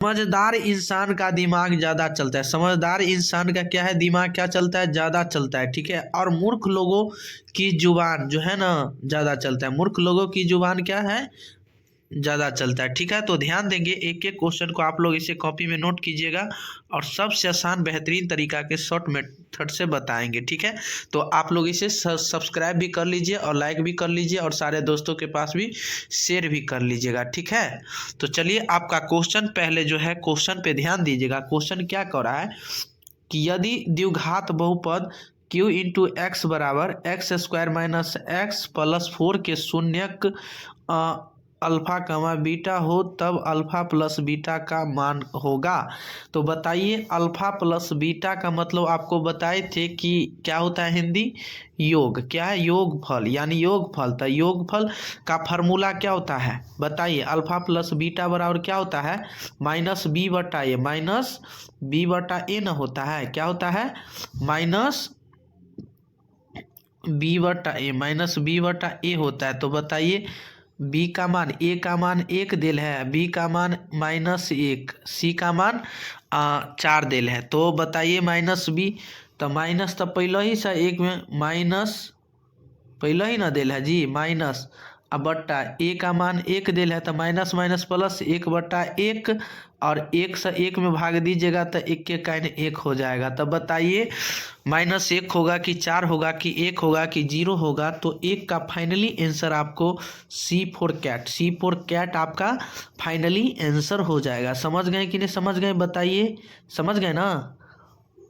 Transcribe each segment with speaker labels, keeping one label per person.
Speaker 1: समझदार इंसान का दिमाग ज्यादा चलता है। समझदार इंसान का क्या है, दिमाग क्या चलता है, ज्यादा चलता है, ठीक है। और मूर्ख लोगों की जुबान जो है ना ज्यादा चलता है। मूर्ख लोगों की जुबान क्या है, ज़्यादा चलता है, ठीक है। तो ध्यान देंगे, एक एक क्वेश्चन को आप लोग इसे कॉपी में नोट कीजिएगा और सबसे आसान बेहतरीन तरीका के शॉर्ट मेथड से बताएंगे, ठीक है। तो आप लोग इसे सब्सक्राइब भी कर लीजिए और लाइक भी कर लीजिए और सारे दोस्तों के पास भी शेयर भी कर लीजिएगा, ठीक है। तो चलिए आपका क्वेश्चन पहले जो है, क्वेश्चन पे ध्यान दीजिएगा। क्वेश्चन क्या कह रहा है कि यदि द्विघात बहुपद q इंटू एक्स बराबर x square minus x plus 4 के शून्यक अल्फा कमा बीटा हो तब अल्फा प्लस बीटा का मान होगा। तो बताइए, अल्फा प्लस बीटा का मतलब आपको बताए थे कि क्या होता है, हिंदी योग, क्या है, योगफल, यानी योगफल। तो योगफल का फार्मूला क्या होता है बताइए, अल्फा प्लस बीटा बराबर क्या होता है, माइनस बी बटा ए, माइनस बी बटा ए न होता है, क्या होता है, माइनस बी बटा ए, माइनस बी बटा ए होता है। तो बताइए, बी का मान, ए का मान 1 दिल है, बी का मान -1, सी का मान 4 दिल है। तो बताइए माइनस बी, तो माइनस तो पहले ही सा एक में माइनस पहले ही ना दिल है जी, माइनस अब बट्टा ए का मान 1 दिल है, तो माइनस माइनस प्लस 1/1 और 1 से 1 में भाग दीजिएगा तो 1 के काइन 1 हो जाएगा। तब बताइए -1 होगा कि 4 होगा कि 1 होगा कि 0 होगा। तो 1 का फाइनली आंसर आपको C4 कैट, C4 कैट आपका फाइनली आंसर हो जाएगा। समझ गए कि नहीं समझ गए, बताइए, समझ गए ना।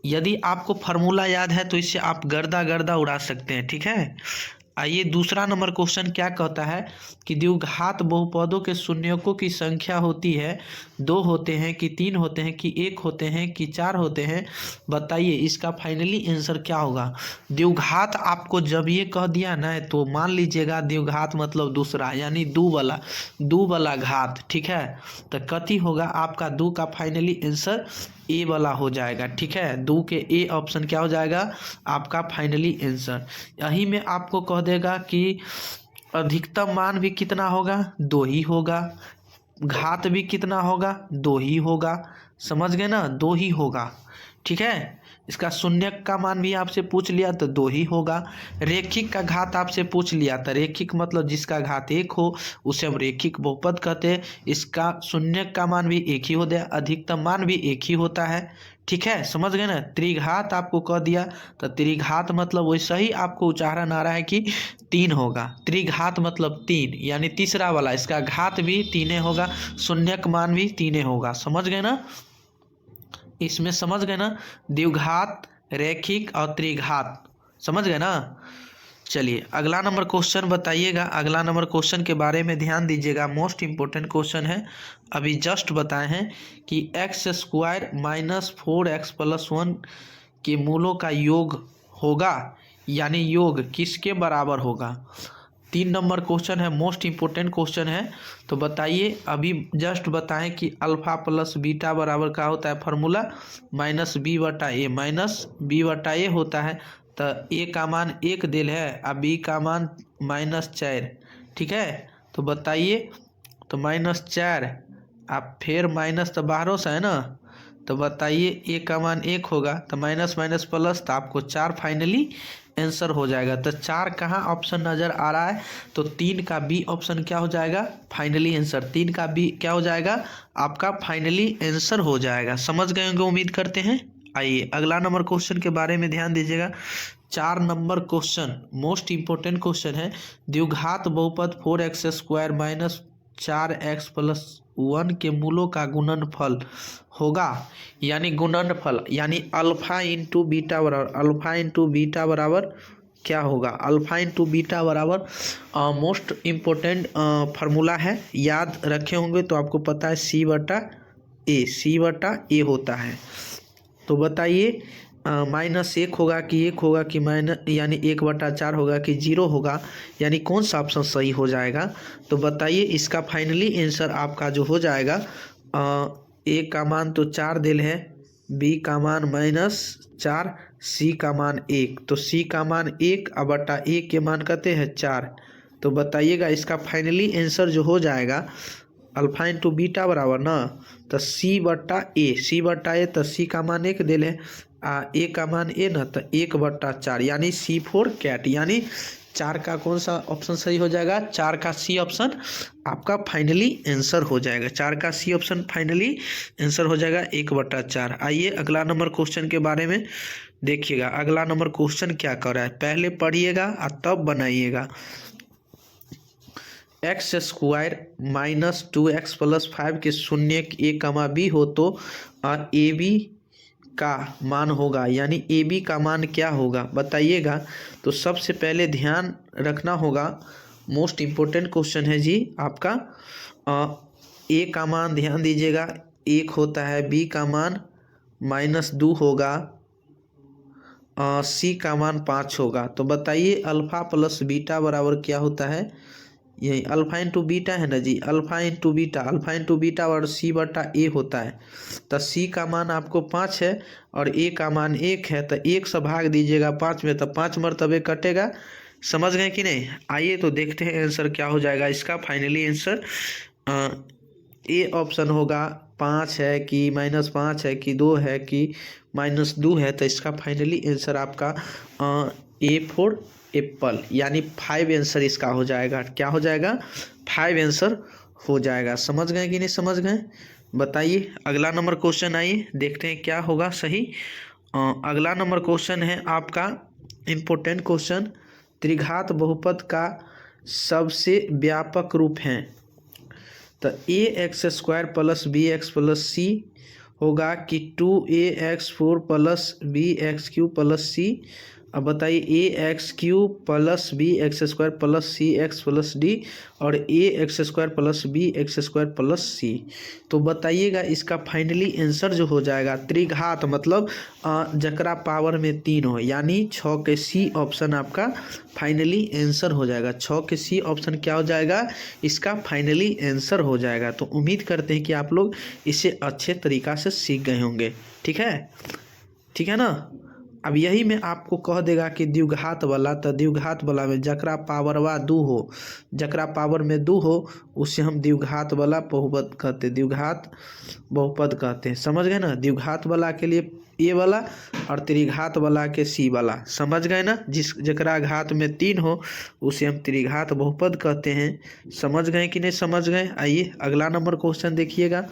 Speaker 1: यदि आपको फार्मूला याद है तो इससे आप गर्दा गर्दा उड़ा सकते हैं, ठीक है। आइए दूसरा नंबर क्वेश्चन क्या कहता है कि द्विघात बहुपदों के शून्यकों की संख्या होती है 2 होते हैं कि 3 होते हैं कि 1 होते हैं कि 4 होते हैं। बताइए इसका फाइनली आंसर क्या होगा। द्विघात आपको जब ये कह दिया ना तो मान लीजिएगा द्विघात मतलब दूसरा, यानी दो वाला घात, ठीक है। तो कथी होगा आपका, दो का फाइनली आंसर ए वाला हो जाएगा, ठीक है। दो के ए ऑप्शन क्या हो जाएगा आपका फाइनली आंसर। यही में आपको कह देगा कि अधिकतम मान भी कितना होगा, 2 ही होगा, घात भी कितना होगा, 2 ही होगा। समझ गए ना, 2 ही होगा, ठीक है। इसका शून्यक का मान भी आपसे पूछ लिया तो 2 ही होगा। रेखिक का घात आपसे पूछ लिया तो रेखिक मतलब जिसका घात 1 हो उसे हम रेखिक बहुपद कहते हैं। इसका शून्यक का मान भी 1 ही होता है, अधिकतम मान भी 1 ही होता है, ठीक है। समझ गए ना। त्रिघात आपको कह दिया तो त्रिघात मतलब वैसा ही आपको उच्चारण आ रहा है कि 3 होगा। त्रिघात मतलब 3, यानी तीसरा वाला, इसका घात भी 3 होगा, शून्यक मान भी 3 होगा। समझ गए ना, इसमें समझ गए ना, द्विघात, रैखिक और त्रिघात, समझ गए ना। चलिए अगला नंबर क्वेश्चन बताइएगा। अगला नंबर क्वेश्चन के बारे में ध्यान दीजिएगा, मोस्ट इंपोर्टेंट क्वेश्चन है। अभी जस्ट बताए हैं कि x square minus 4x plus 1 के मूलों का योग होगा, यानी योग किसके बराबर होगा। 3 नंबर क्वेश्चन है, मोस्ट इंपोर्टेंट क्वेश्चन है। तो बताइए, अभी जस्ट बताएं कि अल्फा प्लस बीटा बराबर क्या होता है फार्मूला, माइनस बी बटा ए, माइनस बी बटा ए होता है। तो ए का मान 1 दिल है और बी का मान -4, ठीक है। तो बताइए, तो -4 आप फिर माइनस तो बाहरों से है ना। तो बताइए ए का मान 1 होगा तो माइनस माइनस प्लस, तो आपको 4 फाइनली आंसर हो जाएगा। तो 4 कहाँ ऑप्शन नज़र आ रहा है, तो 3 का बी ऑप्शन क्या हो जाएगा फाइनली आंसर। 3 का बी क्या हो जाएगा आपका फाइनली आंसर हो जाएगा। समझ गए होंगे उम्मीद करते हैं। आइए अगला नंबर क्वेश्चन के बारे में ध्यान दीजिएगा। 4 number question most important question है। द्विघात बहुपद 4x square minus 4x plus 1 के मूलों का गुणनफल होगा, यानी गुणनफल यानी अल्फा इंटू बीटा बराबर, अल्फा इंटू बीटा बराबर क्या होगा, अल्फा इंटू बीटा बराबर मोस्ट इम्पोर्टेंट फार्मूला है, याद रखे होंगे तो आपको पता है सी बटा ए होता है। तो बताइए -1 होगा कि 1 होगा कि माइनस, यानी 1/4 होगा कि 0 होगा, यानी कौन सा ऑप्शन सही हो जाएगा। तो बताइए इसका फाइनली आंसर आपका जो हो जाएगा, ए का मान तो 4 दिल है, बी का मान -4, सी का मान 1, तो सी का मान 1 बटा ए के मान कहते हैं 4। तो बताइएगा इसका फाइनली आंसर जो हो जाएगा अल्फा इंटू बीटा बराबर ना, तो सी बट्टा ए तो सी का मान 1 दिल है, ए का मान ए ना, तो 1/4 यानी C4 कैट, यानी 4 का कौन सा ऑप्शन सही हो जाएगा, 4 का सी ऑप्शन आपका फाइनली आंसर हो जाएगा, 4 का सी ऑप्शन फाइनली आंसर हो जाएगा 1/4। आइए अगला नंबर क्वेश्चन के बारे में देखिएगा। अगला नंबर क्वेश्चन क्या कर रहा है, पहले पढ़िएगा और तब बनाइएगा। x² माइनस 2x प्लस 5 के शून्य a कमा b हो तो ए बी का मान होगा, यानी ए बी का मान क्या होगा बताइएगा। तो सबसे पहले ध्यान रखना होगा, मोस्ट इम्पोर्टेंट क्वेश्चन है जी आपका। ए का मान ध्यान दीजिएगा 1 होता है, बी का मान -2 होगा, सी का मान 5 होगा। तो बताइए अल्फ़ा प्लस बीटा बराबर क्या होता है, यही अल्फ़ा इंटू बीटा है ना जी, अल्फ़ा इंटू बीटा और सी बटा ए होता है। तो सी का मान आपको 5 है और ए का मान 1 है, तो 1 से भाग दीजिएगा 5 में, तो 5 मरतबे कटेगा। समझ गए कि नहीं। आइए तो देखते हैं आंसर क्या हो जाएगा इसका। फाइनली आंसर ए ऑप्शन होगा, 5 है कि -5 है कि 2 है कि -2 है। तो इसका फाइनली आंसर आपका ए फॉर एप्पल, यानी 5 आंसर इसका हो जाएगा। क्या हो जाएगा, 5 आंसर हो जाएगा। समझ गए कि नहीं समझ गए, बताइए। अगला नंबर क्वेश्चन आइए देखते हैं क्या होगा सही। अगला नंबर क्वेश्चन है आपका इम्पोर्टेंट क्वेश्चन, त्रिघात बहुपद का सबसे व्यापक रूप है। तो ax² प्लस bx प्लस सी होगा कि 2ax4 प्लस bx³ प्लस सी। अब बताइए ax³ plus bx² plus cx plus d और ax² plus bx² plus c। तो बताइएगा इसका फाइनली आंसर जो हो जाएगा, त्रिघात मतलब जकरा पावर में 3 हो, यानी 6 के सी ऑप्शन आपका फाइनली आंसर हो जाएगा। 6 के सी ऑप्शन क्या हो जाएगा, इसका फाइनली आंसर हो जाएगा। तो उम्मीद करते हैं कि आप लोग इसे अच्छे तरीक़ा से सीख गए होंगे। ठीक है ना। अब यही में आपको कह देगा कि द्विघात वाला, तो द्विघात वाला में जकरा पावरवा 2 हो, जकरा पावर में 2 हो उसे हम द्विघात वाला बहुपद कहते हैं, द्विघात बहुपद कहते हैं। समझ गए ना। द्विघात वाला के लिए ए वाला और त्रिघात वाला के सी वाला। समझ गए ना। जकरा घात में 3 हो उसे हम त्रिघात बहुपद कहते हैं। समझ गए कि नहीं समझ गए। आइए अगला नंबर क्वेश्चन देखिएगा।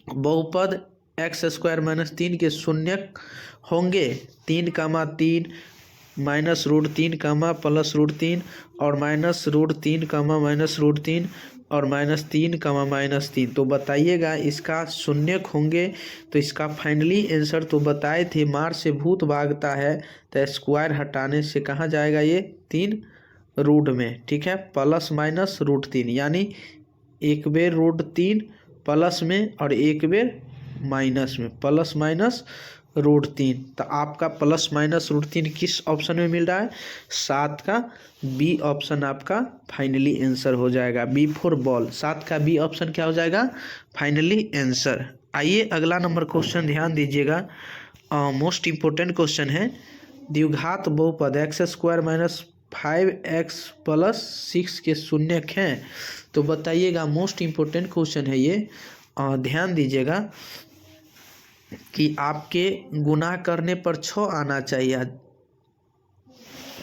Speaker 1: बहुपद x² - 3 के शून्य होंगे 3,3 -√3, +√3 और -√3, -√3 और -3, -3। तो बताइएगा इसका शून्य होंगे तो इसका फाइनली आंसर तो बताए थे, मार से भूत भागता है, तो स्क्वायर हटाने से कहाँ जाएगा ये 3 रूट में। ठीक है, +- यानी एक बेर √3 प्लस में और एक बेर माइनस में, +- तो आपका +- किस ऑप्शन में मिल रहा है, 7 का बी ऑप्शन आपका फाइनली आंसर हो जाएगा। बी फॉर बॉल, 7 का बी ऑप्शन क्या हो जाएगा फाइनली आंसर। आइए अगला नंबर क्वेश्चन ध्यान दीजिएगा, मोस्ट इम्पोर्टेंट क्वेश्चन है। द्विघात बहुपद x² - 5x + 6 के शून्य हैं। तो बताइएगा, मोस्ट इम्पोर्टेंट क्वेश्चन है ये, ध्यान दीजिएगा कि आपके गुना करने पर 6 आना चाहिए,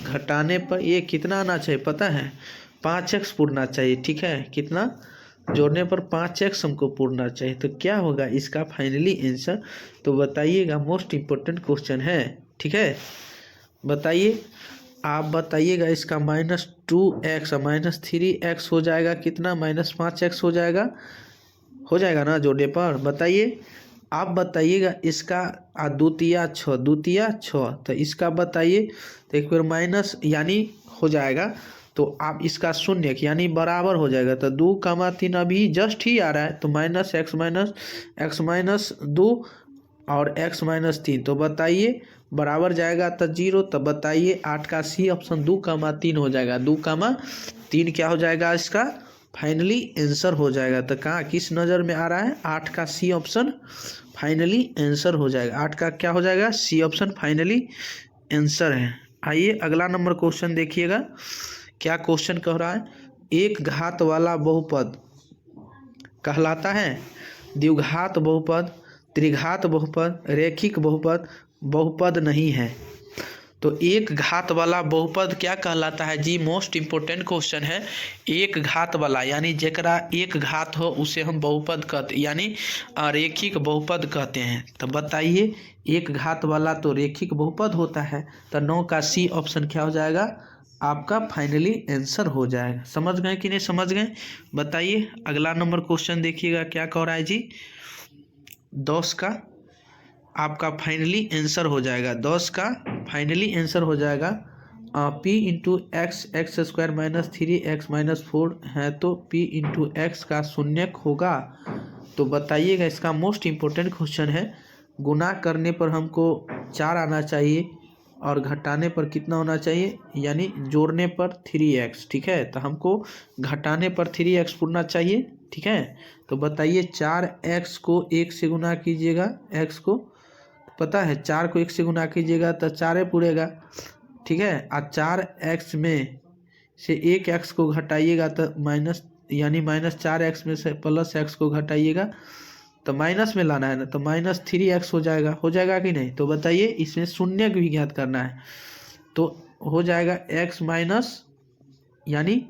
Speaker 1: घटाने पर ये कितना आना चाहिए पता है, 5x पूरना चाहिए। ठीक है, कितना जोड़ने पर 5x हमको पूरना चाहिए। तो क्या होगा इसका फाइनली आंसर, तो बताइएगा, मोस्ट इम्पोर्टेंट क्वेश्चन है। ठीक है, बताइए आप बताइएगा इसका -2x -3x हो जाएगा कितना, -5x हो जाएगा ना जोड़ने पर। बताइए आप बताइएगा इसका द्वितीया 6 तो इसका बताइए, तो एक बार माइनस यानी हो जाएगा, तो आप इसका शून्य यानी बराबर हो जाएगा। तो 2,3 अभी जस्ट ही आ रहा है, तो -2 और x-3, तो बताइए बराबर जाएगा तो 0। तो बताइए 8 का सी ऑप्शन 2,3 हो जाएगा, 2,3 क्या हो जाएगा इसका फाइनली आंसर हो जाएगा। तो कहाँ किस नज़र में आ रहा है, 8 का सी ऑप्शन फाइनली आंसर हो जाएगा। 8 का क्या हो जाएगा, सी ऑप्शन फाइनली आंसर है। आइए अगला नंबर क्वेश्चन देखिएगा, क्या क्वेश्चन कह रहा है। एक घात वाला बहुपद कहलाता है? द्विघात बहुपद, त्रिघात बहुपद, रेखिक बहुपद, बहुपद नहीं है। तो एक घात वाला बहुपद क्या कहलाता है जी? मोस्ट इम्पोर्टेंट क्वेश्चन है। एक घात वाला यानी जेकरा एक घात हो उसे हम बहुपद कहते यानी रेखिक बहुपद कहते हैं। तो बताइए, एक घात वाला तो रेखिक बहुपद होता है। तो 9 का सी ऑप्शन क्या हो जाएगा? आपका फाइनली आंसर हो जाएगा। समझ गए कि नहीं समझ गए? बताइए अगला नंबर क्वेश्चन देखिएगा क्या कह रहा है जी। 10 का आपका फाइनली आंसर हो जाएगा। 10 का फाइनली आंसर हो जाएगा p into x x square minus 3x minus 4 है, तो p इंटू एक्स का शून्यक होगा। तो बताइएगा, इसका मोस्ट इम्पोर्टेंट क्वेश्चन है। गुना करने पर हमको 4 आना चाहिए और घटाने पर कितना होना चाहिए, यानी जोड़ने पर 3x। ठीक है, तो हमको घटाने पर 3x पूरना चाहिए। ठीक है, तो बताइए 4x को 1 से गुना कीजिएगा, x को पता है 4 को 1 से गुना कीजिएगा तो 4 पूरेगा। ठीक है, और 4x में से 1x को घटाइएगा तो माइनस, यानी -4x में से +x को घटाइएगा तो माइनस में लाना है ना, तो -3x हो जाएगा कि नहीं? तो बताइए, इसमें शून्य भी ज्ञात करना है। तो हो जाएगा x माइनस, यानी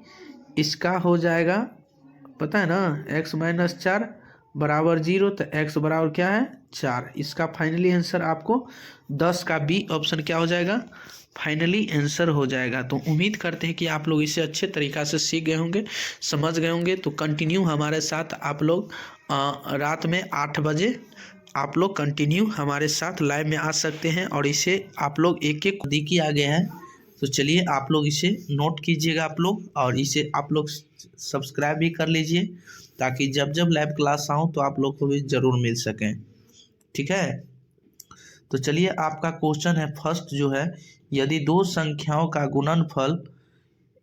Speaker 1: इसका हो जाएगा पता है ना, x माइनस 4 बराबर 0, तो x बराबर क्या है? 4। इसका फाइनली आंसर आपको 10 का बी ऑप्शन क्या हो जाएगा? फाइनली आंसर हो जाएगा। तो उम्मीद करते हैं कि आप लोग इसे अच्छे तरीक़ा से सीख गए होंगे, समझ गए होंगे। तो कंटिन्यू हमारे साथ आप लोग रात में 8 बजे आप लोग कंटिन्यू हमारे साथ लाइव में आ सकते हैं, और इसे आप लोग एक एक देखिए आ गए हैं। तो चलिए आप लोग इसे नोट कीजिएगा आप लोग, और इसे आप लोग सब्सक्राइब भी कर लीजिए, ताकि जब जब लाइव क्लास आऊँ तो आप लोग को भी ज़रूर मिल सकें। ठीक है, तो चलिए आपका क्वेश्चन है फर्स्ट जो है, यदि दो संख्याओं का गुणनफल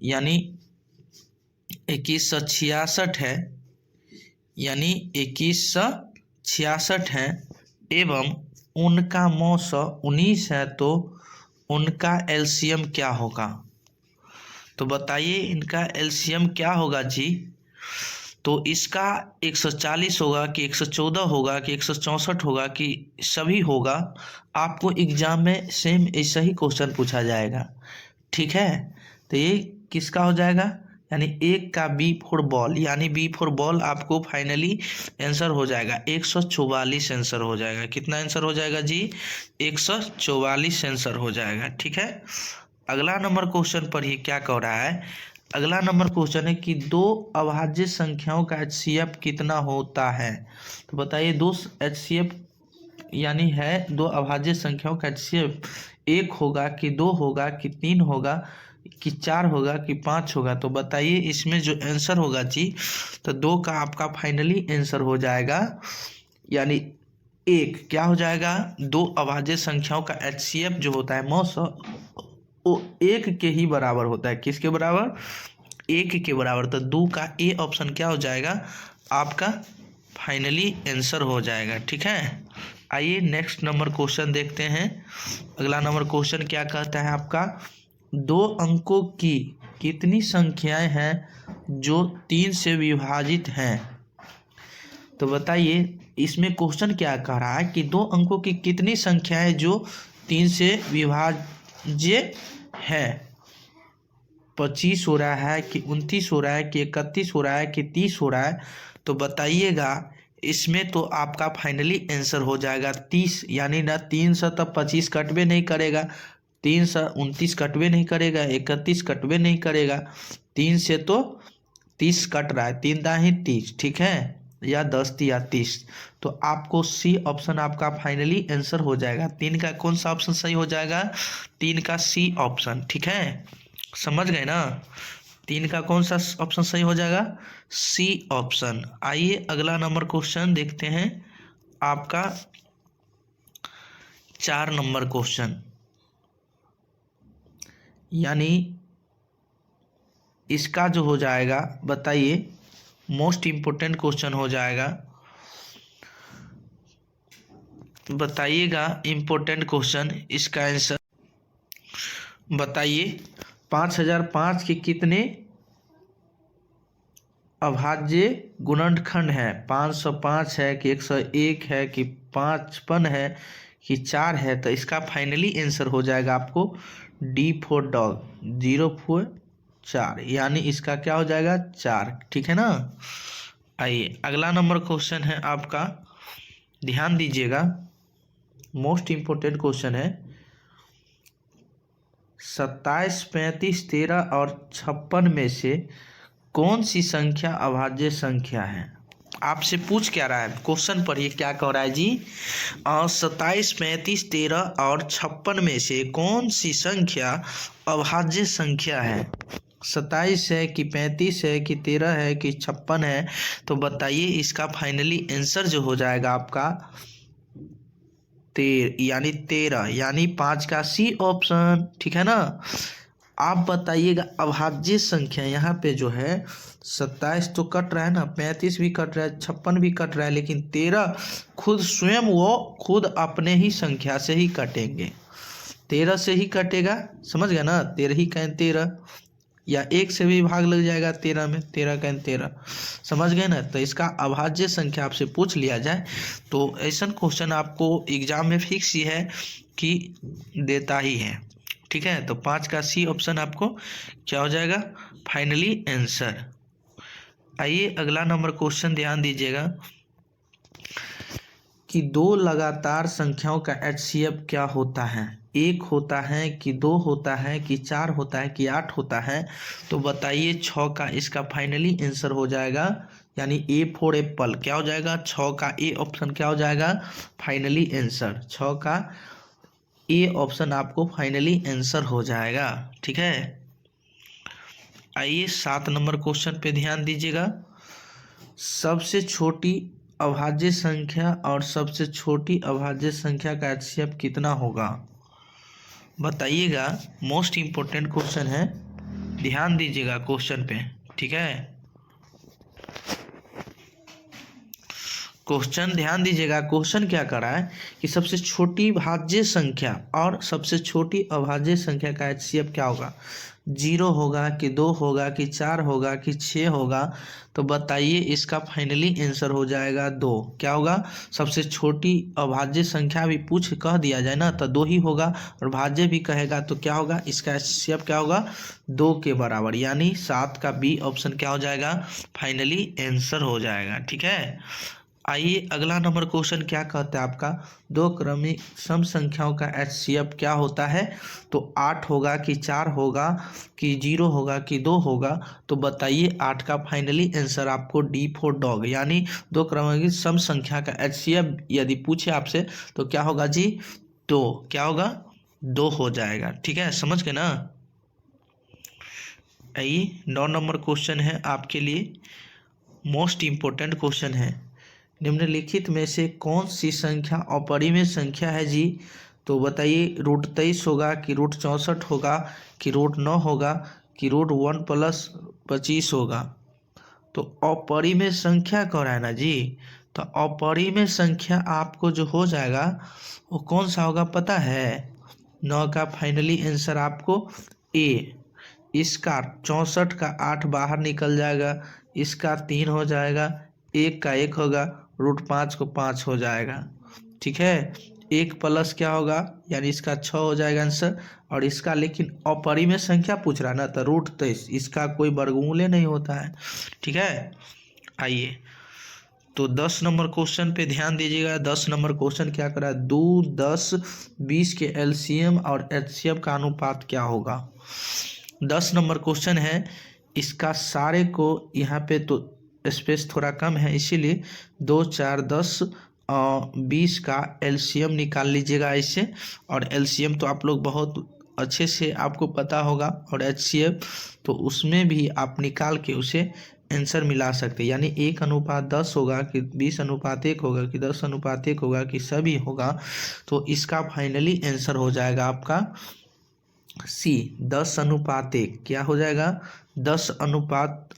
Speaker 1: यानी 2166 है, यानी 2166 है एवं उनका मौसा 19 है, तो उनका एलसीएम क्या होगा? तो बताइए इनका एलसीएम क्या होगा जी? तो इसका 140 होगा कि 114 होगा कि 164 होगा कि सभी होगा? आपको एग्जाम में सेम ऐसा ही क्वेश्चन पूछा जाएगा। ठीक है, तो ये किसका हो जाएगा? यानी एक का बी फॉर बॉल, यानी बी फॉर बॉल आपको फाइनली आंसर हो जाएगा 144 आंसर हो जाएगा। कितना आंसर हो जाएगा जी? 144 आंसर हो जाएगा। ठीक है, अगला नंबर क्वेश्चन पर ही क्या कह रहा है? अगला नंबर क्वेश्चन है कि दो अभाज्य संख्याओं का HCF कितना होता है? तो बताइए, दो HCF यानी है दो अभाज्य संख्याओं का HCF 1 होगा कि 2 होगा कि 3 होगा कि 4 होगा कि 5 होगा? तो बताइए इसमें जो आंसर होगा जी, तो 2 का आपका फाइनली आंसर हो जाएगा, यानी 1 क्या हो जाएगा? दो अभाज्य संख्याओं का HCF जो होता है मौसा, वो 1 के ही बराबर होता है। किसके बराबर? 1 के बराबर। तो 2 का ए ऑप्शन क्या हो जाएगा? आपका फाइनली आंसर हो जाएगा। ठीक है, आइए नेक्स्ट नंबर क्वेश्चन देखते हैं। अगला नंबर क्वेश्चन क्या कहता है आपका? 2 अंकों की कितनी संख्याएं हैं जो 3 से विभाजित हैं? तो बताइए इसमें क्वेश्चन क्या कह रहा है कि 2 अंकों की कितनी संख्याएं जो 3 से विभाज्य है? 25 हो रहा है कि 29 हो रहा है कि 31 हो रहा है कि 30 हो रहा है? तो बताइएगा, इसमें तो आपका फाइनली आंसर हो जाएगा 30, यानी ना 3 से तब 25 कटवे नहीं करेगा, 3 से 29 कटवे नहीं करेगा, 31 कटवे नहीं करेगा, 3 से तो 30 कट रहा है, 3 दाही 30। ठीक है, या 10 या 30। तो आपको सी ऑप्शन आपका फाइनली आंसर हो जाएगा। 3 का कौन सा ऑप्शन सही हो जाएगा? 3 का सी ऑप्शन। ठीक है, समझ गए ना? 3 का कौन सा ऑप्शन सही हो जाएगा? C option. आइए अगला नंबर क्वेश्चन देखते हैं आपका 4 नंबर क्वेश्चन, यानी इसका जो हो जाएगा, बताइए मोस्ट इम्पोर्टेंट क्वेश्चन हो जाएगा। बताइएगा इम्पोर्टेंट क्वेश्चन, इसका आंसर बताइए। 5005 के कितने अभाज्य गुणनखंड है, 505 है कि 101 है कि 55 है कि 4 है, तो इसका फाइनली आंसर हो जाएगा आपको डी फॉर डॉग 0 4, यानी इसका क्या हो जाएगा 4। ठीक है ना। आइए अगला नंबर क्वेश्चन है आपका, ध्यान दीजिएगा, मोस्ट इम्पोर्टेंट क्वेश्चन है। 27, 35, 13 और 56 में से कौन सी संख्या अभाज्य संख्या है? आपसे पूछ क्या रहा है, क्वेश्चन पढ़िए क्या कह रहा है जी। 27, 35, 13 और 56 में से कौन सी संख्या अभाज्य संख्या है? 27 है कि 35 है कि 13 है कि 56 है, तो बताइए इसका फाइनली आंसर जो हो जाएगा आपका यानी 13, यानी 5 का सी ऑप्शन। ठीक है ना। आप बताइएगा अभाज्य संख्या यहाँ पे जो है 27 तो कट रहा है ना, 35 भी कट रहा है, 56 भी कट रहा है, लेकिन 13 खुद स्वयं वो खुद अपने ही संख्या से ही कटेंगे, 13 से ही कटेगा। समझ गया ना, 13 ही कहें 13, या 1 से भी भाग लग जाएगा 13 में, 13 कहें 13। समझ गए ना। तो इसका अभाज्य संख्या आपसे पूछ लिया जाए तो ऐसा क्वेश्चन आपको एग्जाम में फिक्स ही है कि देता ही है। ठीक है, तो 5 का सी ऑप्शन आपको क्या हो जाएगा फाइनली आंसर। आइए अगला नंबर क्वेश्चन ध्यान दीजिएगा कि दो लगातार संख्याओं का HCF क्या होता है? 1 होता है कि 2 होता है कि 4 होता है कि 8 होता है, तो बताइए 6 का इसका फाइनली आंसर हो जाएगा, यानी A फॉर एप्पल क्या हो जाएगा 6 का A ऑप्शन क्या हो जाएगा फाइनली आंसर, 6 का A ऑप्शन आपको फाइनली आंसर हो जाएगा। ठीक है। आइए 7 नंबर क्वेश्चन पे ध्यान दीजिएगा। सबसे छोटी अभाज्य संख्या और सबसे छोटी अभाज्य संख्या का HCF कितना होगा? बताइएगा, मोस्ट इम्पोर्टेंट क्वेश्चन है, ध्यान दीजिएगा क्वेश्चन पे। ठीक है, क्वेश्चन ध्यान दीजिएगा। क्वेश्चन क्या कर रहा है कि सबसे छोटी भाज्य संख्या और सबसे छोटी अभाज्य संख्या का HCF क्या होगा? 0 होगा कि 2 होगा कि 4 होगा कि 6 होगा, तो बताइए इसका फाइनली आंसर हो जाएगा 2। क्या होगा? सबसे छोटी अभाज्य संख्या भी पूछ कह दिया जाए ना तो 2 ही होगा, और भाज्य भी कहेगा तो क्या होगा, इसका HCF क्या होगा 2 के बराबर, यानी 7 का B ऑप्शन क्या हो जाएगा फाइनली आंसर हो जाएगा। ठीक है। आइए अगला नंबर क्वेश्चन क्या कहता है आपका, दो क्रमिक सम संख्याओं का HCF क्या होता है? तो 8 होगा कि 4 होगा कि 0 होगा कि 2 होगा, तो बताइए 8 का फाइनली आंसर आपको D फॉर डॉग, यानी दो क्रमिक सम संख्या का HCF यदि पूछे आपसे तो क्या होगा जी, तो क्या होगा 2 हो जाएगा। ठीक है, समझ गए ना। आइए 9 नंबर क्वेश्चन है आपके लिए, मोस्ट इम्पोर्टेंट क्वेश्चन है। निम्नलिखित में से कौन सी संख्या अपरिमेय संख्या है जी? तो बताइए √23 होगा कि √64 होगा कि √9 होगा कि √1 + 25 होगा? तो अपरिमेय संख्या कह रहा है ना जी, तो अपरिमेय संख्या आपको जो हो जाएगा वो कौन सा होगा पता है? 9 का फाइनली आंसर आपको A। इसका 64 का 8 बाहर निकल जाएगा, इसका 3 हो जाएगा, 1 का 1 होगा, √5 को 5 हो जाएगा। ठीक है, 1 प्लस क्या होगा, यानी इसका 6 हो जाएगा आंसर, और इसका लेकिन अपरिमेय संख्या पूछ रहा है ना तो √23, इसका कोई वर्गमूल नहीं होता है। ठीक है। आइए तो 10 नंबर क्वेश्चन पे ध्यान दीजिएगा। 10 नंबर क्वेश्चन क्या कर रहा है, 2, 10, 20 के LCM और HCF का अनुपात क्या होगा? 10 नंबर क्वेश्चन है, इसका सारे को यहाँ पे तो स्पेस थोड़ा कम है, इसीलिए 2, 4, 10, 20 का LCM निकाल लीजिएगा ऐसे, और LCM तो आप लोग बहुत अच्छे से आपको पता होगा, और HCF तो उसमें भी आप निकाल के उसे आंसर मिला सकते हैं, यानी 1:10 होगा कि 20:1 होगा कि 10:1 होगा कि सभी होगा, तो इसका फाइनली आंसर हो जाएगा आपका C 10:1। क्या हो जाएगा 10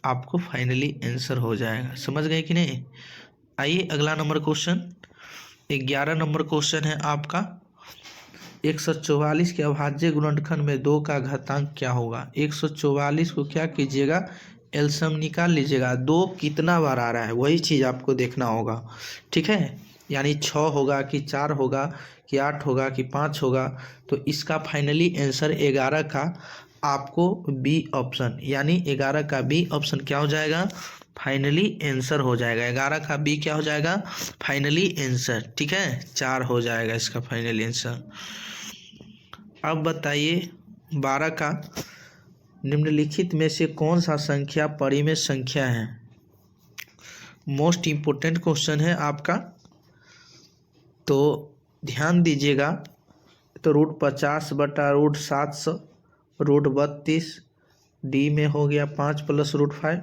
Speaker 1: आपको फाइनली आंसर हो जाएगा। समझ गए कि नहीं। आइए अगला नंबर क्वेश्चन, 11 नंबर क्वेश्चन है आपका, 144 के अभाज्य गुणनखंड में 2 का घातांक क्या होगा? 144 को क्या कीजिएगा एलसीएम निकाल लीजिएगा। 2 कितना बार आ रहा है वही चीज़ आपको देखना होगा, ठीक है। यानी 6 होगा कि 4 होगा कि 8 होगा कि 5 होगा। तो इसका फाइनली आंसर 11 का आपको बी ऑप्शन, यानी 11 का बी ऑप्शन क्या हो जाएगा, फाइनली आंसर हो जाएगा। 11 का बी क्या हो जाएगा, फाइनली आंसर, ठीक है। 4 हो जाएगा इसका फाइनली आंसर। अब बताइए 12 का निम्नलिखित में से कौन सा संख्या परिमेय संख्या है। मोस्ट इम्पोर्टेंट क्वेश्चन है आपका, तो ध्यान दीजिएगा। तो √50/√700, √32, डी में हो गया 5 + √5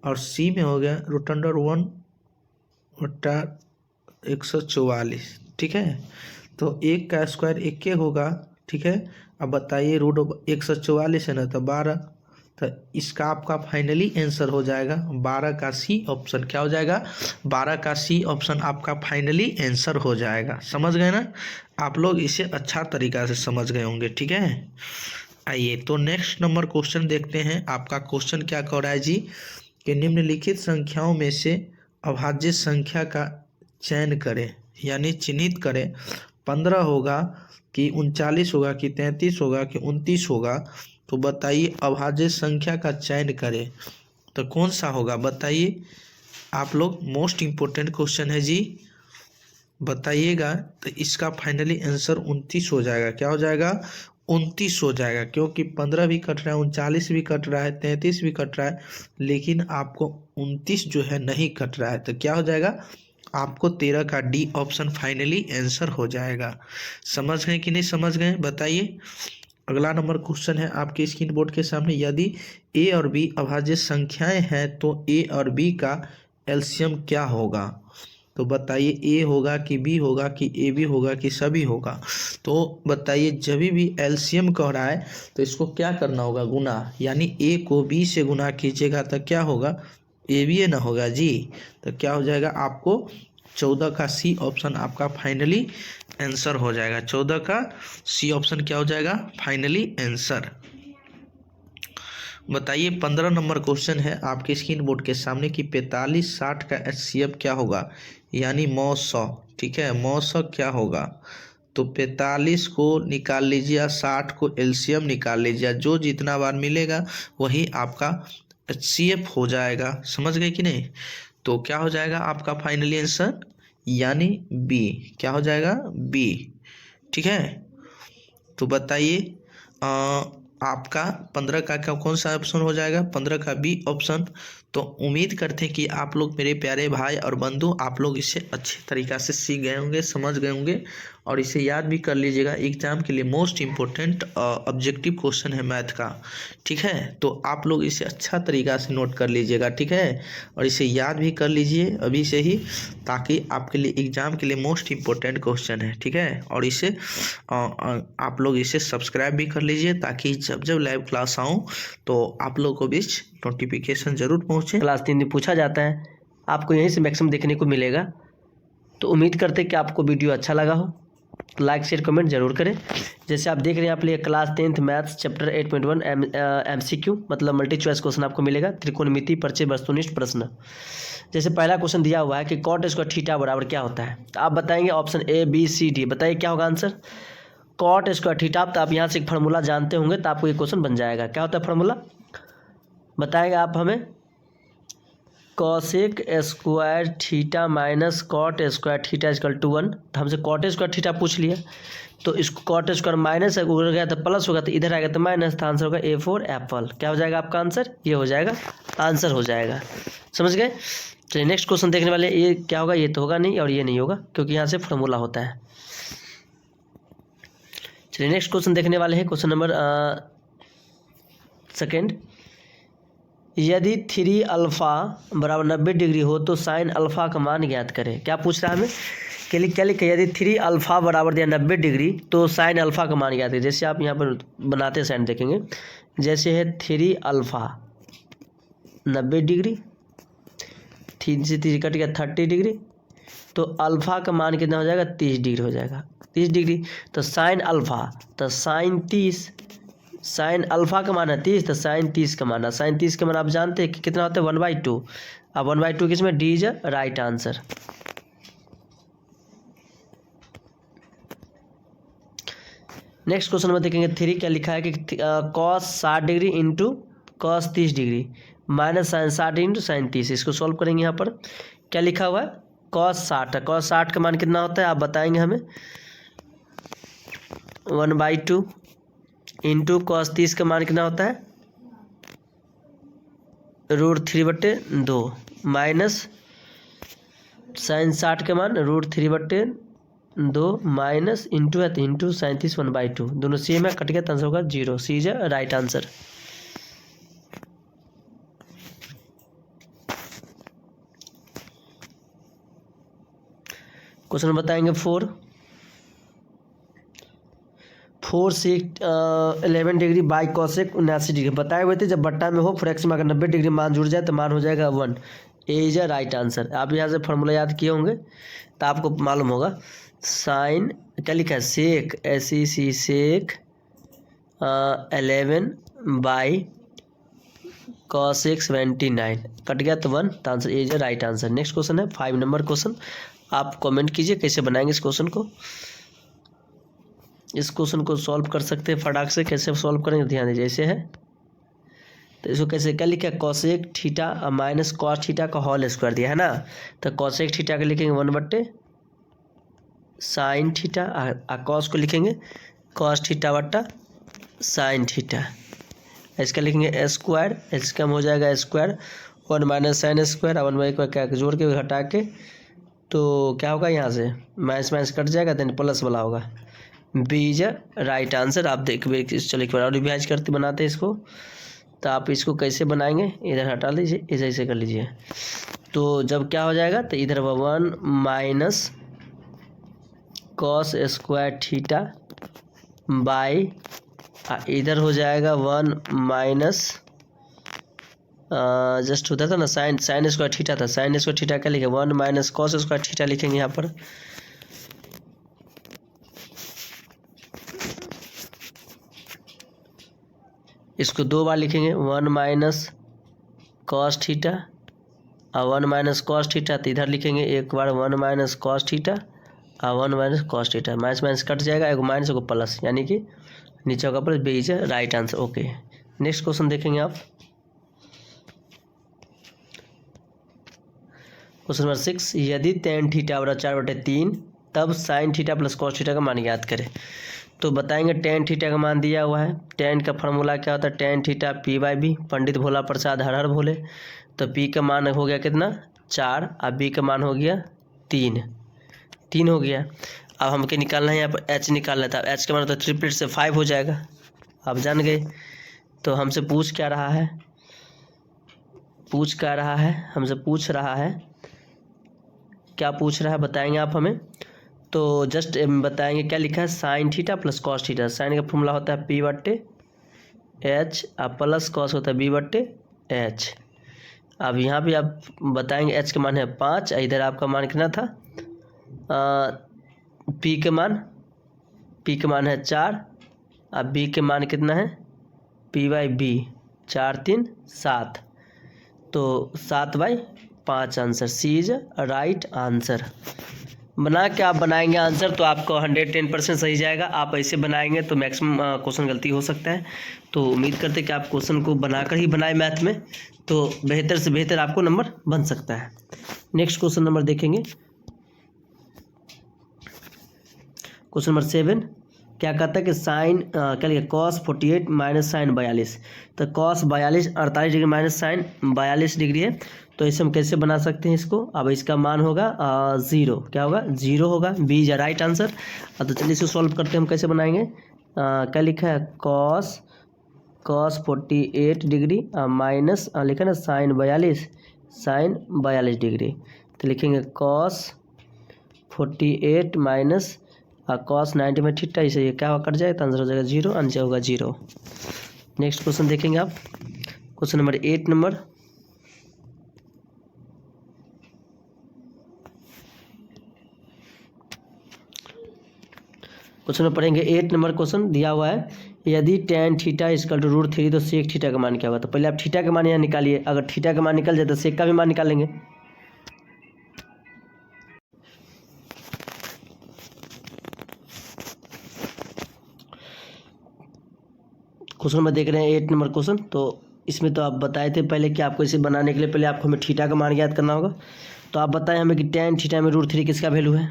Speaker 1: और सी में हो गया √1/144, ठीक है। तो 1 का स्क्वायर 1 होगा, ठीक है। अब बताइए √144 है ना, तो 12, तो इसका आपका फाइनली आंसर हो जाएगा 12 का सी ऑप्शन। क्या हो जाएगा, 12 का सी ऑप्शन आपका फाइनली आंसर हो जाएगा। समझ गए ना आप लोग, इसे अच्छा तरीका से समझ गए होंगे, ठीक है। आइए तो नेक्स्ट नंबर क्वेश्चन देखते हैं। आपका क्वेश्चन क्या कह रहा है जी, कि निम्नलिखित संख्याओं में से अभाज्य संख्या का चयन करें, यानी चिन्हित करें। 15 होगा कि 39 होगा कि 33 होगा कि 29 होगा। तो बताइए अभाज्य संख्या का चयन करें तो कौन सा होगा, बताइए आप लोग। मोस्ट इम्पोर्टेंट क्वेश्चन है जी, बताइएगा। तो इसका फाइनली आंसर 29 हो जाएगा। क्या हो जाएगा, 29 हो जाएगा, क्योंकि 15 भी कट रहा है, 39 भी कट रहा है, 33 भी कट रहा है, लेकिन आपको 29 जो है नहीं कट रहा है। तो क्या हो जाएगा, आपको 13 का डी ऑप्शन फाइनली आंसर हो जाएगा। समझ गए कि नहीं समझ गए, बताइए। अगला नंबर क्वेश्चन है आपके स्क्रीन बोर्ड के सामने। यदि ए और बी अभाज्य संख्याएं हैं तो ए और बी का एलसीएम क्या होगा। तो बताइए ए होगा कि बी होगा कि ए बी होगा कि सभी होगा। तो बताइए जब भी एलसीएम कह रहा है तो इसको क्या करना होगा, गुना। यानी ए को बी से गुना कीजिएगा तो क्या होगा, ए बी ना होगा जी। तो क्या हो जाएगा, आपको 14 का सी ऑप्शन आपका फाइनली आंसर हो जाएगा। 14 का सी ऑप्शन क्या हो जाएगा, फाइनली आंसर। बताइए 15 नंबर क्वेश्चन है आपके स्क्रीन बोर्ड के सामने कि 45/60 का एचसीएफ क्या होगा, यानी मौ 100, ठीक है। मौ 100 क्या होगा, तो 45 को निकाल लीजिए, 60 को एलसीएम निकाल लीजिए, जो जितना बार मिलेगा वही आपका एचसीएफ हो जाएगा। समझ गए कि नहीं। तो क्या हो जाएगा आपका फाइनली आंसर, यानी बी। क्या हो जाएगा, बी, ठीक है। तो बताइए आपका 15 का कौन सा ऑप्शन हो जाएगा, 15 का बी ऑप्शन। तो उम्मीद करते हैं कि आप लोग मेरे प्यारे भाई और बंधु, आप लोग इसे अच्छे तरीक़ा से सीख गए होंगे, समझ गए होंगे और इसे याद भी कर लीजिएगा। एग्जाम के लिए मोस्ट इम्पोर्टेंट ऑब्जेक्टिव क्वेश्चन है मैथ का, ठीक है। तो आप लोग इसे अच्छा तरीक़ा से नोट कर लीजिएगा, ठीक है। और इसे याद भी कर लीजिए अभी से ही, ताकि आपके लिए एग्ज़ाम के लिए मोस्ट इम्पोर्टेंट क्वेश्चन है, ठीक है। और इसे आप लोग इसे सब्सक्राइब भी कर लीजिए, ताकि जब जब लाइव क्लास आऊँ तो आप लोगों को भी नोटिफिकेशन ज़रूर पहुँचे।
Speaker 2: क्लास 3 में पूछा जाता है, आपको यहीं से मैक्सिमम देखने को मिलेगा। तो उम्मीद करते हैं कि आपको वीडियो अच्छा लगा हो, तो लाइक शेयर कमेंट जरूर करें। जैसे आप देख रहे हैं आप लिए class 10th maths chapter 8.1 MCQ मतलब मल्टी चॉइस क्वेश्चन आपको मिलेगा। त्रिकोणमिति परिचय वस्तुनिष्ठ प्रश्न। जैसे पहला क्वेश्चन दिया हुआ है कि कॉट स्क्वायर थीटा बराबर क्या होता है, तो आप बताएंगे option A B C D. बताइए क्या होगा आंसर, कॉट स्क्वायर थीटा। तो आप यहाँ से एक फार्मूला जानते होंगे, तो आपको ये क्वेश्चन बन जाएगा। क्या होता है फार्मूला, बताएंगे आप हमें, cosec square theta minus cot square theta equal to 1। तो हमसे कॉट स्क्वायर थीटा पूछ लिया, तो इसको कॉट स्क्वायर माइनस उड़ गया तो प्लस होगा, तो इधर आएगा तो माइनस, तो आंसर होगा A4 एप्पल। क्या हो जाएगा आपका आंसर, ये हो जाएगा आंसर हो जाएगा। समझ गए। चलिए नेक्स्ट क्वेश्चन देखने वाले, ये क्या होगा, ये तो होगा नहीं और ये नहीं होगा, क्योंकि यहाँ से फॉर्मूला होता है। चलिए नेक्स्ट क्वेश्चन देखने वाले हैं, क्वेश्चन नंबर सेकेंड। यदि 3 अल्फ़ा बराबर 90 डिग्री हो तो साइन अल्फ़ा का मान ज्ञात करें। क्या पूछ रहा है हमें, क्या लिखे, यदि 3 अल्फ़ा बराबर दिया 90 डिग्री तो साइन अल्फ़ा का मान ज्ञात करें। जैसे आप यहाँ पर बनाते साइन देखेंगे, जैसे है 3 अल्फ़ा 90 डिग्री, 3 से 3 कट गया 30 डिग्री, तो अल्फ़ा का मान कितना हो जाएगा, 30 डिग्री हो जाएगा। 30 डिग्री तो साइन अल्फ़ा, तो साइन 30 साइन अल्फा का मान है 30, तो साइन 30 का मान है। साइन 30 का मान आप जानते हैं कि कितना होता है 1/2। अब 1/2 किसमें, D is right answer. Next question में देखेंगे 3 क्या लिखा है कि cos 60 degree into cos 30 degree minus sine 60 into sine 30। इसको सॉल्व करेंगे। यहाँ पर क्या लिखा हुआ है, कॉस 60 है। कॉस 60 का मान कितना होता है आप बताएंगे हमें, 1/2 इंटू कॉस 30 का मान कितना होता है, √3/2 माइनस साइन 60 का मान √3/2 माइनस इंटू है तो इंटू साइन 30 1/2, दोनों सेम है, कट गया तो आंसर होगा 0। सी इज राइट आंसर। क्वेश्चन बताएंगे 4 से 11 डिग्री बाई कॉसेक 79 डिग्री बताए हुए थे। जब बट्टा में हो फॉर एक्स में अगर 90 डिग्री मान जुड़ जाए तो मान हो जाएगा 1। ए इज राइट आंसर। आप यहाँ से फार्मूला याद किए होंगे तो आपको मालूम होगा। साइन क्या लिखा है, sec SEC sec 11 by cosec 79, cut गया तो 1, तो answer A is right answer. Next question है 5 नंबर क्वेश्चन। आप कमेंट कीजिए कैसे बनाएंगे इस क्वेश्चन को। इस क्वेश्चन को सॉल्व कर सकते हैं फटाक से। कैसे सॉल्व करेंगे ध्यान दीजिए। ऐसे है तो इसको कैसे क्या लिखा है, cosec theta minus cos theta का होल स्क्वायर दिया है ना, तो कॉसेक थीटा का लिखेंगे 1/sin थीटा, कॉस को लिखेंगे कॉस थीटा बट्टा साइन थीटा। इसका लिखेंगे स्क्वायर, इसका हो जाएगा स्क्वायर 1 माइनस साइन स्क्वायर 1/, क्या जोड़ के घटा के तो क्या होगा, यहाँ से माइनस माइनस कट जाएगा देन प्लस वाला होगा। B is right answer. आप देख चलो एक बार और रिवाइज करते बनाते हैं इसको। तो आप इसको कैसे बनाएंगे, इधर हटा लीजिए, इधर ऐसे कर लीजिए। तो जब क्या हो जाएगा तो इधर 1 minus cos square theta by इधर हो जाएगा 1 माइनस जस्ट होता था ना साइन स्क्वायर थीटा था। साइन स्क्वायर थीटा क्या लिखे 1 माइनस कॉस स्क्वायर थीटा लिखेंगे यहाँ पर। इसको 2 बार लिखेंगे 1 माइनस कॉस थीटा और 1 माइनस कॉस थीटा, तो इधर लिखेंगे एक बार 1 माइनस कॉस थीटा और 1 minus cos theta. Minus minus cut जाएगा, एक माइनस एक प्लस, यानी कि नीचे होगा plus. B is right answer. Okay next question देखेंगे आप। क्वेश्चन नंबर 6, यदि tan थीटा बराबर 4/3 तब sign theta plus cos theta का मान याद करें। तो बताएंगे tan थीटा का मान दिया हुआ है। tan का फार्मूला क्या होता है, tan थीटा P/B। पंडित भोला प्रसाद हर हर भोले। तो P का मान हो गया कितना 4 और B का मान हो गया 3 हो गया। अब हमको निकालना है यहाँ पर H निकालना था। H का मान तो 3 से 5 हो जाएगा, आप जान गए। तो हमसे पूछ क्या रहा है, हमसे पूछ रहा है क्या पूछ रहा है बताएंगे आप हमें। तो जस्ट बताएंगे क्या लिखा है, sine theta plus cos theta. Sine का फॉर्मूला होता है P/H और प्लस कॉस होता है B/H। अब यहाँ पे आप बताएंगे H का मान है 5, इधर आपका मान कितना था, P का मान है 4 और B के मान कितना है P/B 4 3 7, तो 7/5 answer. C is right answer. बना के आप बनाएंगे आंसर तो आपको 110% सही जाएगा। आप ऐसे बनाएंगे तो मैक्सिमम क्वेश्चन गलती हो सकता है। तो उम्मीद करते हैं कि आप क्वेश्चन को बनाकर ही बनाए मैथ में, तो बेहतर से बेहतर आपको नंबर बन सकता है। नेक्स्ट क्वेश्चन नंबर देखेंगे, क्वेश्चन नंबर 7 क्या कहता है कि साइन क्या लिखा कॉस 48 माइनस साइन 42। तो cos 48 degree minus sine 42 degree है। तो इसे हम कैसे बना सकते हैं इसको। अब इसका मान होगा 0, क्या होगा 0 होगा। B is right answer. तो चलिए इसको सॉल्व करते हैं हम कैसे बनाएंगे। क्या लिखा है कॉस 48 डिग्री माइनस लिखा ना साइन 42 डिग्री। तो लिखेंगे कॉस 48 माइनस कॉस 90 में थीटा, इसे ये क्या कट जाएगा तो आंसर हो जाएगा 0, आंसर होगा 0। नेक्स्ट क्वेश्चन देखेंगे आप, क्वेश्चन नंबर 8 नंबर। क्वेश्चन में पढ़ेंगे 8 नंबर क्वेश्चन दिया हुआ है। यदि tan थीटा इक्वल टू √3 तो सेक थीटा का मान क्या होगा। तो पहले आप थीटा का मान यहाँ निकालिए, अगर थीटा का मान निकल जाए तो सेक का भी मान निकालेंगे। क्वेश्चन में देख रहे हैं 8 नंबर क्वेश्चन। तो इसमें तो आप बताए थे पहले कि आपको इसे बनाने के लिए पहले आपको हमें थीटा का मान ज्ञात करना होगा। तो आप बताएं हमें कि tan थीटा में √3 किसका वैल्यू है।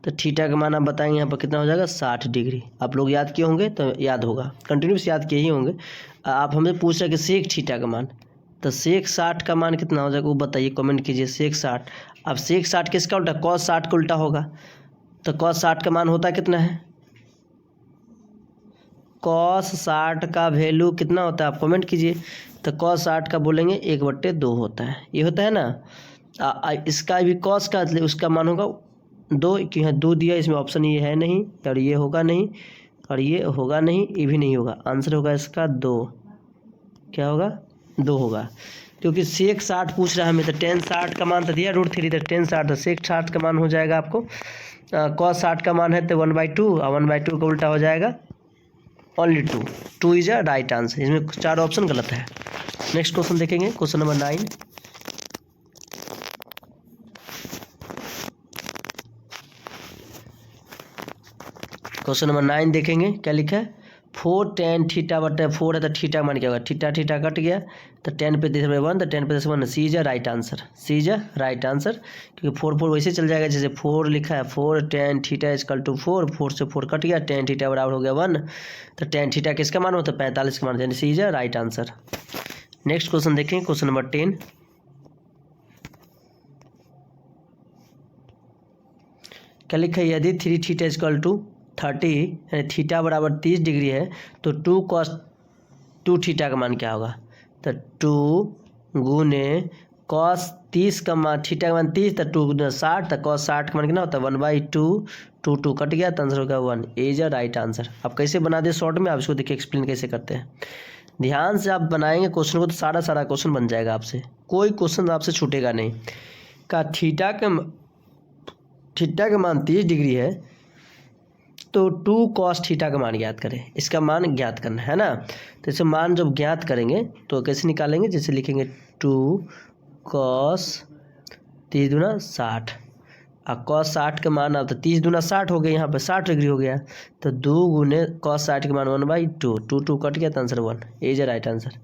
Speaker 2: तो थीटा का मान आप बताएंगे यहाँ पर कितना हो जाएगा 60 डिग्री। आप लोग याद किए होंगे तो याद होगा, कंटिन्यूस याद किए ही होंगे। आप हमसे पूछ रहे हैं कि सेक थीटा का मान, तो सेक 60 का मान कितना हो जाएगा वो बताइए, कमेंट कीजिए। सेक 60, अब सेक 60 किसका उल्टा, cos 60 का उल्टा होगा। तो cos 60 का मान होता कितना है, cos 60 का वैल्यू कितना होता है आप कमेंट कीजिए। तो cos 60 का बोलेंगे 1/2 होता है, ये होता है ना। इसका भी cos का उसका मान होगा 2, क्यों है 2 दिया, इसमें ऑप्शन ये है नहीं, और ये होगा नहीं, और ये होगा नहीं, ये भी नहीं होगा। आंसर होगा इसका 2, क्या होगा 2 होगा, क्योंकि सेक 60 पूछ रहा है हमें। तो tan 60 का मान तो दिया √3, तो tan 60 तो सेक 60 का मान हो जाएगा आपको। cos 60 का मान है तो 1/2, और 1/2 का उल्टा हो जाएगा only 2। 2 is a right answer. इसमें 4 ऑप्शन गलत है। नेक्स्ट क्वेश्चन देखेंगे, क्वेश्चन नंबर 9। क्वेश्चन नंबर 9 देखेंगे क्या लिखा है। 4 tan थीटा बटे 4 है तो थीटा का मान क्या होगा, थीटा थीटा कट गया तो tan पे 1, तो tan पे 1 C is a right answer, C is a right answer. क्योंकि 4 वैसे चल जाएगा जैसे 4 लिखा है, 4 tan थीटा इक्वल टू 4 से 4 कट गया, tan थीटा बराबर हो गया 1, तो tan थीटा किसका मान होता है 45 का मान, यानी C is a right answer. Next question देखें, क्वेश्चन नंबर 10। क्या लिखा है, यदि 3 थीटा इक्वल टू 30 यानी थीटा बराबर 30 डिग्री है तो 2 cos 2 थीटा का मान क्या होगा। तो 2 गुने cos 30 का मान, थीटा का मान 30, तो 2 गुना 60, तो cos 60 का मान कितना होता है 1/2, 2 कट गया तो आंसर होगा 1, इज अ राइट आंसर। आप कैसे बना दे शॉर्ट में, आप इसको देखिए एक्सप्लेन कैसे करते हैं। ध्यान से आप बनाएंगे क्वेश्चन को तो सारा क्वेश्चन बन जाएगा आपसे, कोई क्वेश्चन आपसे छूटेगा नहीं। का थीटा का मान 30 डिग्री है तो 2 cos थीटा का मान ज्ञात करें, इसका मान ज्ञात करना है ना। तो इसे मान जब ज्ञात करेंगे तो कैसे निकालेंगे, जैसे लिखेंगे 2 cos 30 दूना 60, और cos 60 का मान अब तो 30 दूना 60 हो गया, यहाँ पर 60 डिग्री हो गया, तो 2 गुने cos 60 का मान 1/2, 2 कट गया तो answer 1, is a right answer.